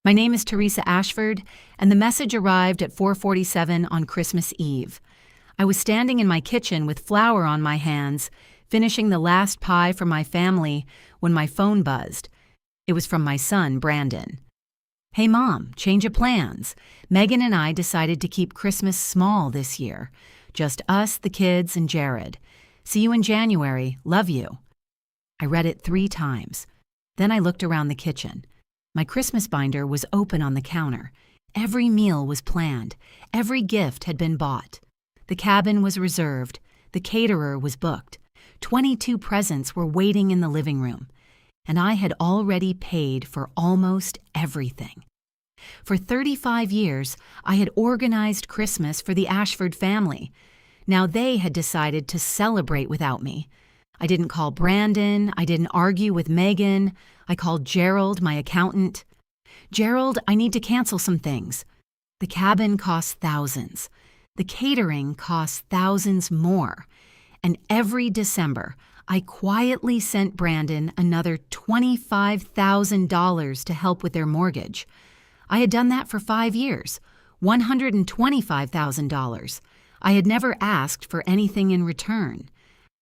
My name is Teresa Ashford, and the message arrived at 4:47 on Christmas Eve. I was standing in my kitchen with flour on my hands, finishing the last pie for my family, when my phone buzzed. It was from my son, Brandon. "Hey, Mom, change of plans. Megan and I decided to keep Christmas small this year. Just us, the kids, and Jared. See you in January. Love you." I read it 3 times. Then I looked around the kitchen. My Christmas binder was open on the counter. Every meal was planned. Every gift had been bought. The cabin was reserved. The caterer was booked. 22 presents were waiting in the living room. And I had already paid for almost everything. For 35 years, I had organized Christmas for the Ashford family. Now they had decided to celebrate without me. I didn't call Brandon. I didn't argue with Megan. I called Gerald, my accountant. "Gerald, I need to cancel some things." The cabin costs thousands. The catering costs thousands more. And every December, I quietly sent Brandon another $25,000 to help with their mortgage. I had done that for 5 years, $125,000. I had never asked for anything in return.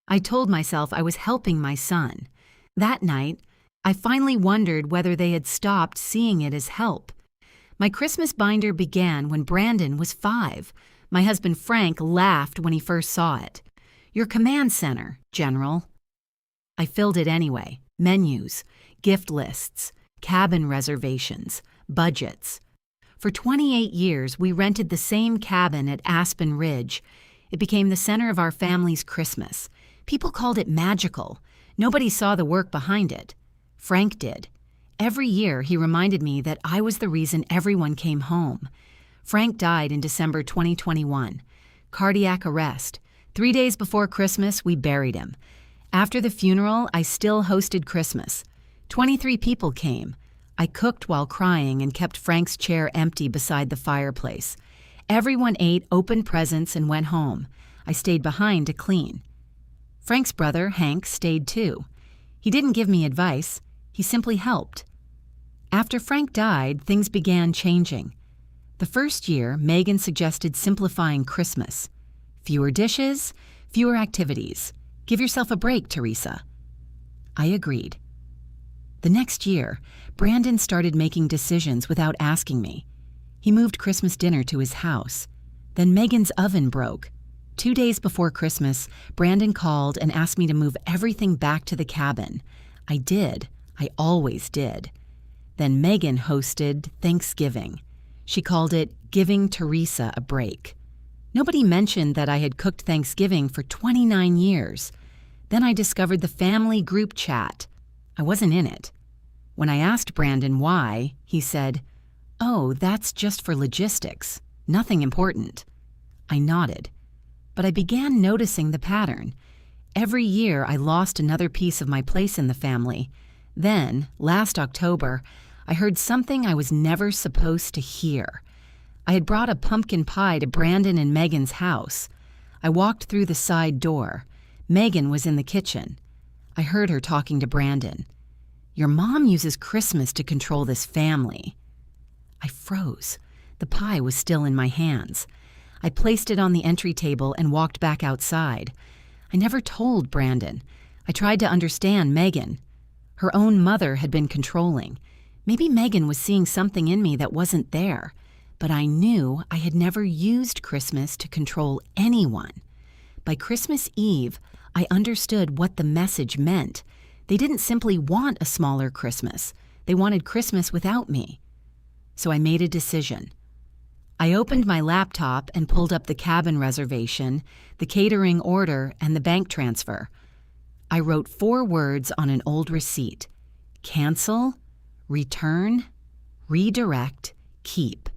I told myself I was helping my son. That night, I finally wondered whether they had stopped seeing it as help. My Christmas binder began when Brandon was 5. My husband Frank laughed when he first saw it. "Your command center, General." I filled it anyway. Menus, gift lists, cabin reservations, budgets. For 28 years, we rented the same cabin at Aspen Ridge. It became the center of our family's Christmas. People called it magical. Nobody saw the work behind it. Frank did. Every year, he reminded me that I was the reason everyone came home. Frank died in December 2021. Cardiac arrest. 3 days before Christmas, we buried him. After the funeral, I still hosted Christmas. 23 people came. I cooked while crying and kept Frank's chair empty beside the fireplace. Everyone ate, opened presents, and went home. I stayed behind to clean. Frank's brother, Hank, stayed too. He didn't give me advice. He simply helped. After Frank died, things began changing. The first year, Megan suggested simplifying Christmas. Fewer dishes, fewer activities. Give yourself a break, Teresa. I agreed. The next year, Brandon started making decisions without asking me. He moved Christmas dinner to his house. Then Megan's oven broke. 2 days before Christmas, Brandon called and asked me to move everything back to the cabin. I did. I always did. Then Megan hosted Thanksgiving. She called it Giving Teresa a Break. Nobody mentioned that I had cooked Thanksgiving for 29 years. Then I discovered the family group chat. I wasn't in it. When I asked Brandon why, he said, "Oh, that's just for logistics. Nothing important." I nodded. But I began noticing the pattern. Every year, I lost another piece of my place in the family. Then, last October, I heard something I was never supposed to hear. I had brought a pumpkin pie to Brandon and Megan's house. I walked through the side door. Megan was in the kitchen. I heard her talking to Brandon. "Your mom uses Christmas to control this family." I froze. The pie was still in my hands. I placed it on the entry table and walked back outside. I never told Brandon. I tried to understand Megan. Her own mother had been controlling. Maybe Megan was seeing something in me that wasn't there. But I knew I had never used Christmas to control anyone. By Christmas Eve, I understood what the message meant. They didn't simply want a smaller Christmas. They wanted Christmas without me. So I made a decision. I opened my laptop and pulled up the cabin reservation, the catering order, and the bank transfer. I wrote 4 words on an old receipt: cancel, return, redirect, keep.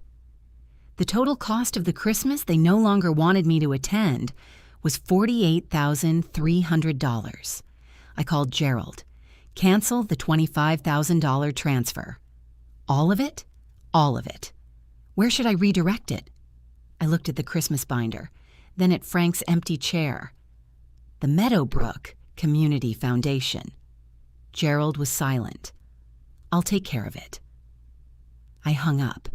The total cost of the Christmas they no longer wanted me to attend was $48,300. I called Gerald. Cancel the $25,000 transfer. All of it? All of it. Where should I redirect it? I looked at the Christmas binder, then at Frank's empty chair. The Meadowbrook Community Foundation. Gerald was silent. "I'll take care of it." I hung up.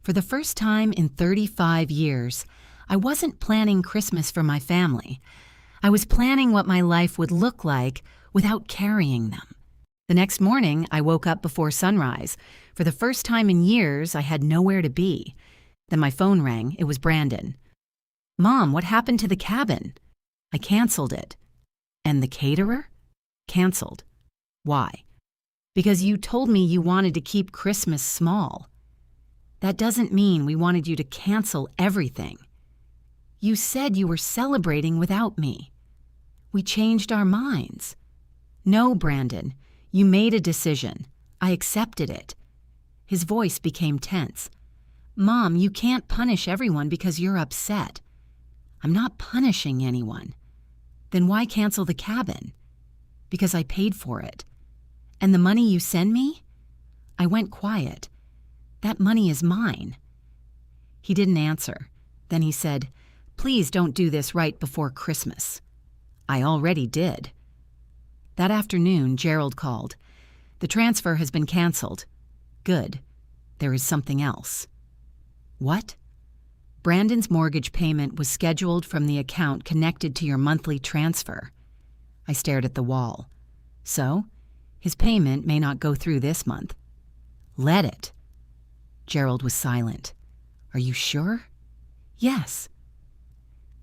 For the first time in 35 years, I wasn't planning Christmas for my family. I was planning what my life would look like without carrying them. The next morning, I woke up before sunrise. For the first time in years, I had nowhere to be. Then my phone rang. It was Brandon. "Mom, what happened to the cabin?" "I canceled it." "And the caterer?" "Canceled." "Why?" "Because you told me you wanted to keep Christmas small." "That doesn't mean we wanted you to cancel everything. You said you were celebrating without me. We changed our minds." "No, Brandon, you made a decision. I accepted it." His voice became tense. "Mom, you can't punish everyone because you're upset." "I'm not punishing anyone." "Then why cancel the cabin?" "Because I paid for it." "And the money you send me?" I went quiet. "That money is mine." He didn't answer. Then he said, "Please don't do this right before Christmas." I already did. That afternoon, Gerald called. "The transfer has been canceled." "Good. There is something else." "What?" "Brandon's mortgage payment was scheduled from the account connected to your monthly transfer." I stared at the wall. "So, his payment may not go through this month." "Let it." Gerald was silent. "Are you sure?" "Yes."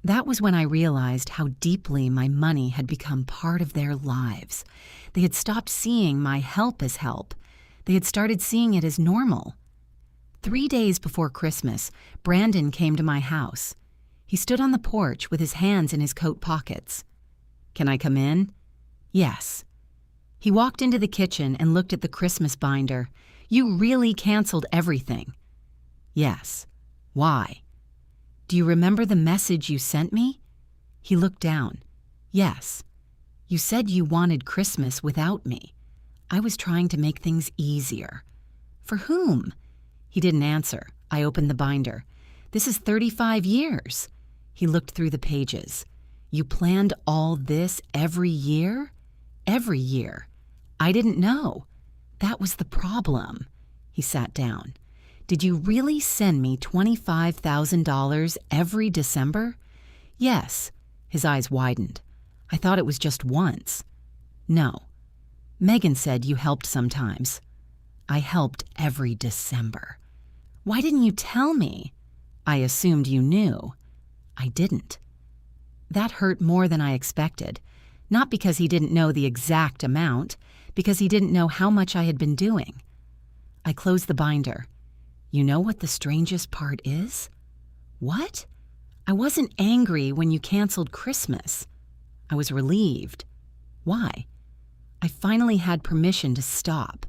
That was when I realized how deeply my money had become part of their lives. They had stopped seeing my help as help. They had started seeing it as normal. 3 days before Christmas, Brandon came to my house. He stood on the porch with his hands in his coat pockets. "Can I come in?" "Yes." He walked into the kitchen and looked at the Christmas binder. "You really canceled everything." "Yes." "Why?" "Do you remember the message you sent me?" He looked down. "Yes. You said you wanted Christmas without me. I was trying to make things easier." "For whom?" He didn't answer. I opened the binder. "This is 35 years." He looked through the pages. "You planned all this every year?" "Every year. I didn't know. That was the problem." He sat down. "Did you really send me $25,000 every December?" "Yes." His eyes widened. "I thought it was just once." "No. Megan said you helped sometimes." "I helped every December." "Why didn't you tell me?" "I assumed you knew." "I didn't." That hurt more than I expected. Not because he didn't know the exact amount, because he didn't know how much I had been doing. I closed the binder. "You know what the strangest part is?" "What?" "I wasn't angry when you canceled Christmas. I was relieved." "Why?" "I finally had permission to stop.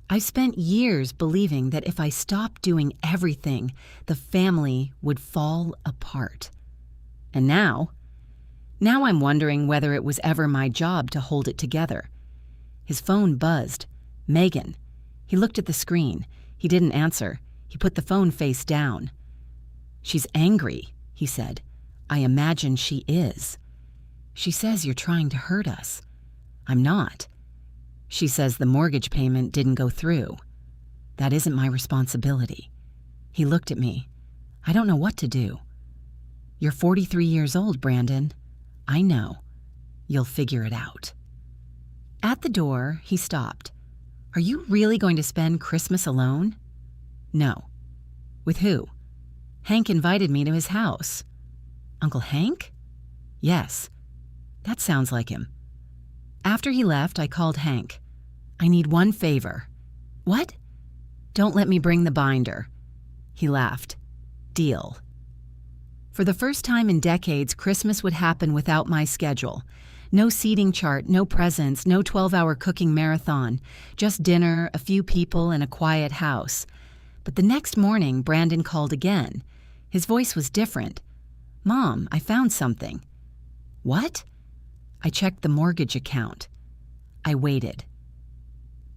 I've spent years believing that if I stopped doing everything, the family would fall apart. And now I'm wondering whether it was ever my job to hold it together." His phone buzzed. "Megan." He looked at the screen. He didn't answer. He put the phone face down. "She's angry," he said. "I imagine she is. She says you're trying to hurt us." "I'm not." "She says the mortgage payment didn't go through." "That isn't my responsibility." He looked at me. "I don't know what to do." "You're 43 years old, Brandon." "I know. You'll figure it out." At the door, he stopped. "Are you really going to spend Christmas alone?" "No." "With who?" "Hank invited me to his house." "Uncle Hank?" "Yes." "That sounds like him." After he left, I called Hank. "I need one favor." "What?" "Don't let me bring the binder." He laughed. "Deal." For the first time in decades, Christmas would happen without my schedule. No seating chart, no presents, no 12-hour cooking marathon. Just dinner, a few people, and a quiet house. But the next morning, Brandon called again. His voice was different. "Mom, I found something." "What?" I checked the mortgage account. I waited.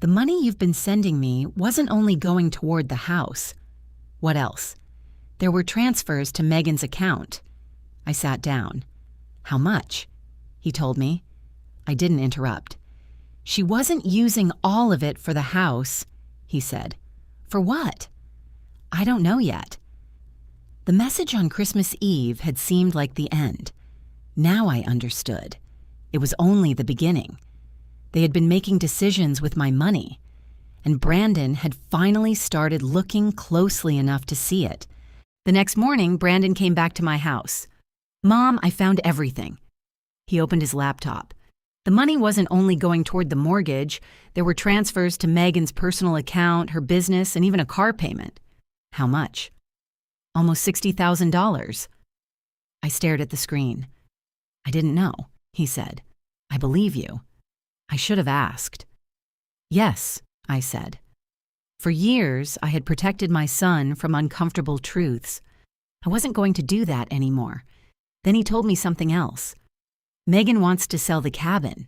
"The money you've been sending me wasn't only going toward the house." "What else?" "There were transfers to Megan's account." I sat down. "How much?" He told me. I didn't interrupt. "She wasn't using all of it for the house," he said. For what? I don't know yet. The message on Christmas Eve had seemed like the end. Now I understood. It was only the beginning. They had been making decisions with my money, and Brandon had finally started looking closely enough to see it. The next morning, Brandon came back to my house. "Mom, I found everything." He opened his laptop. The money wasn't only going toward the mortgage. There were transfers to Megan's personal account, her business, and even a car payment. How much? Almost $60,000. I stared at the screen. "I didn't know," he said. "I believe you. I should have asked." "Yes," I said. For years, I had protected my son from uncomfortable truths. I wasn't going to do that anymore. Then he told me something else. "Megan wants to sell the cabin."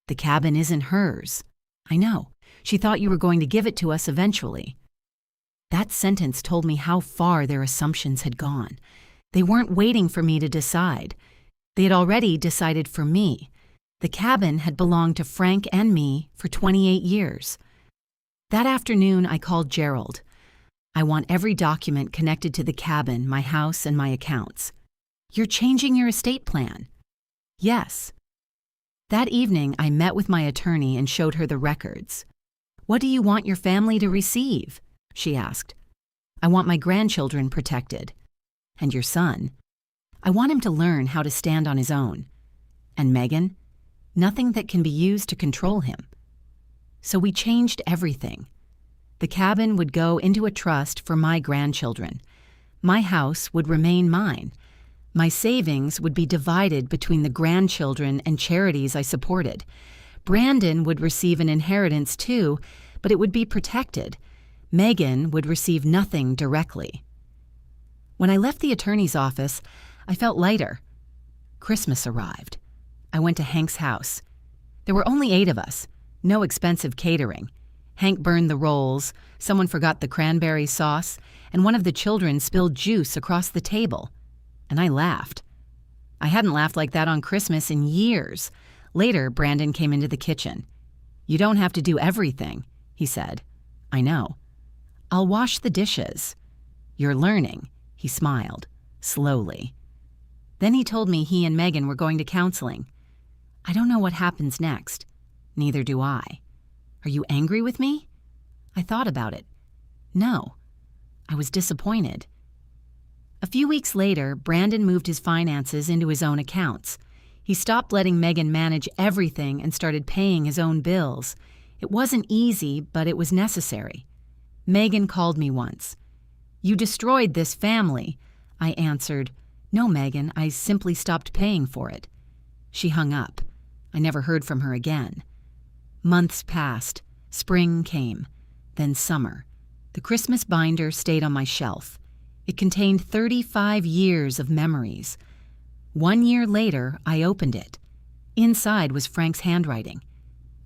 "The cabin isn't hers." "I know. She thought you were going to give it to us eventually." That sentence told me how far their assumptions had gone. They weren't waiting for me to decide. They had already decided for me. The cabin had belonged to Frank and me for 28 years. That afternoon, I called Gerald. "I want every document connected to the cabin, my house, and my accounts." "You're changing your estate plan." "Yes." That evening, I met with my attorney and showed her the records. "What do you want your family to receive?" she asked. "I want my grandchildren protected." "And your son?" "I want him to learn how to stand on his own." "And Megan?" "Nothing that can be used to control him." So we changed everything. The cabin would go into a trust for my grandchildren. My house would remain mine. My savings would be divided between the grandchildren and charities I supported. Brandon would receive an inheritance too, but it would be protected. Megan would receive nothing directly. When I left the attorney's office, I felt lighter. Christmas arrived. I went to Hank's house. There were only 8 of us, no expensive catering. Hank burned the rolls, someone forgot the cranberry sauce, and one of the children spilled juice across the table. And I laughed. I hadn't laughed like that on Christmas in years. Later, Brandon came into the kitchen. "You don't have to do everything," he said. "I know." "I'll wash the dishes." "You're learning," he smiled, slowly. Then he told me he and Megan were going to counseling. I don't know what happens next. Neither do I. Are you angry with me? I thought about it. No. I was disappointed. A few weeks later, Brandon moved his finances into his own accounts. He stopped letting Megan manage everything and started paying his own bills. It wasn't easy, but it was necessary. Megan called me once. "You destroyed this family." I answered, "No, Megan, I simply stopped paying for it." She hung up. I never heard from her again. Months passed. Spring came. Then summer. The Christmas binder stayed on my shelf. It contained 35 years of memories. 1 year later, I opened it. Inside was Frank's handwriting.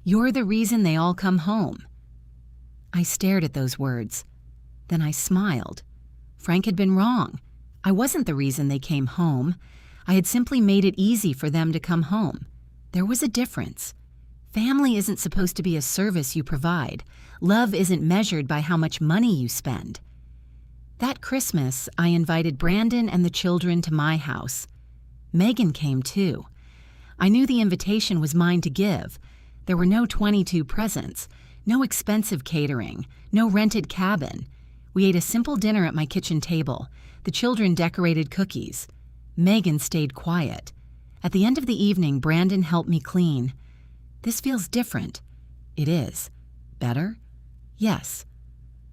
"You're the reason they all come home." I stared at those words. Then I smiled. Frank had been wrong. I wasn't the reason they came home. I had simply made it easy for them to come home. There was a difference. Family isn't supposed to be a service you provide. Love isn't measured by how much money you spend. That Christmas, I invited Brandon and the children to my house. Megan came too. I knew the invitation was mine to give. There were no 22 presents, no expensive catering, no rented cabin. We ate a simple dinner at my kitchen table. The children decorated cookies. Megan stayed quiet. At the end of the evening, Brandon helped me clean. "This feels different." "It is." "Better?" "Yes."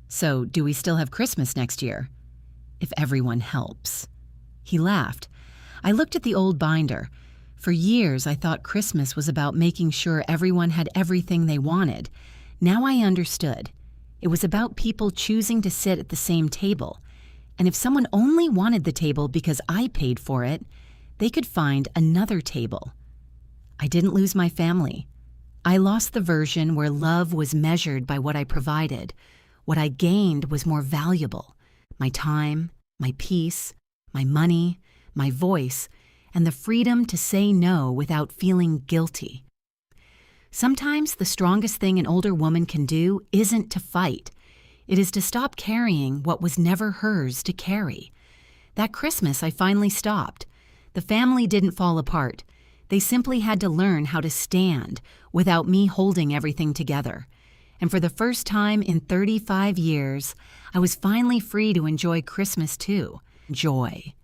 "So, do we still have Christmas next year?" "If everyone helps." He laughed. I looked at the old binder. For years, I thought Christmas was about making sure everyone had everything they wanted. Now I understood. It was about people choosing to sit at the same table. And if someone only wanted the table because I paid for it, they could find another table. I didn't lose my family. I lost the version where love was measured by what I provided. What I gained was more valuable. My time, my peace, my money, my voice, and the freedom to say no without feeling guilty. Sometimes the strongest thing an older woman can do isn't to fight. It is to stop carrying what was never hers to carry. That Christmas, I finally stopped. The family didn't fall apart. They simply had to learn how to stand without me holding everything together. And for the first time in 35 years, I was finally free to enjoy Christmas too. Joy.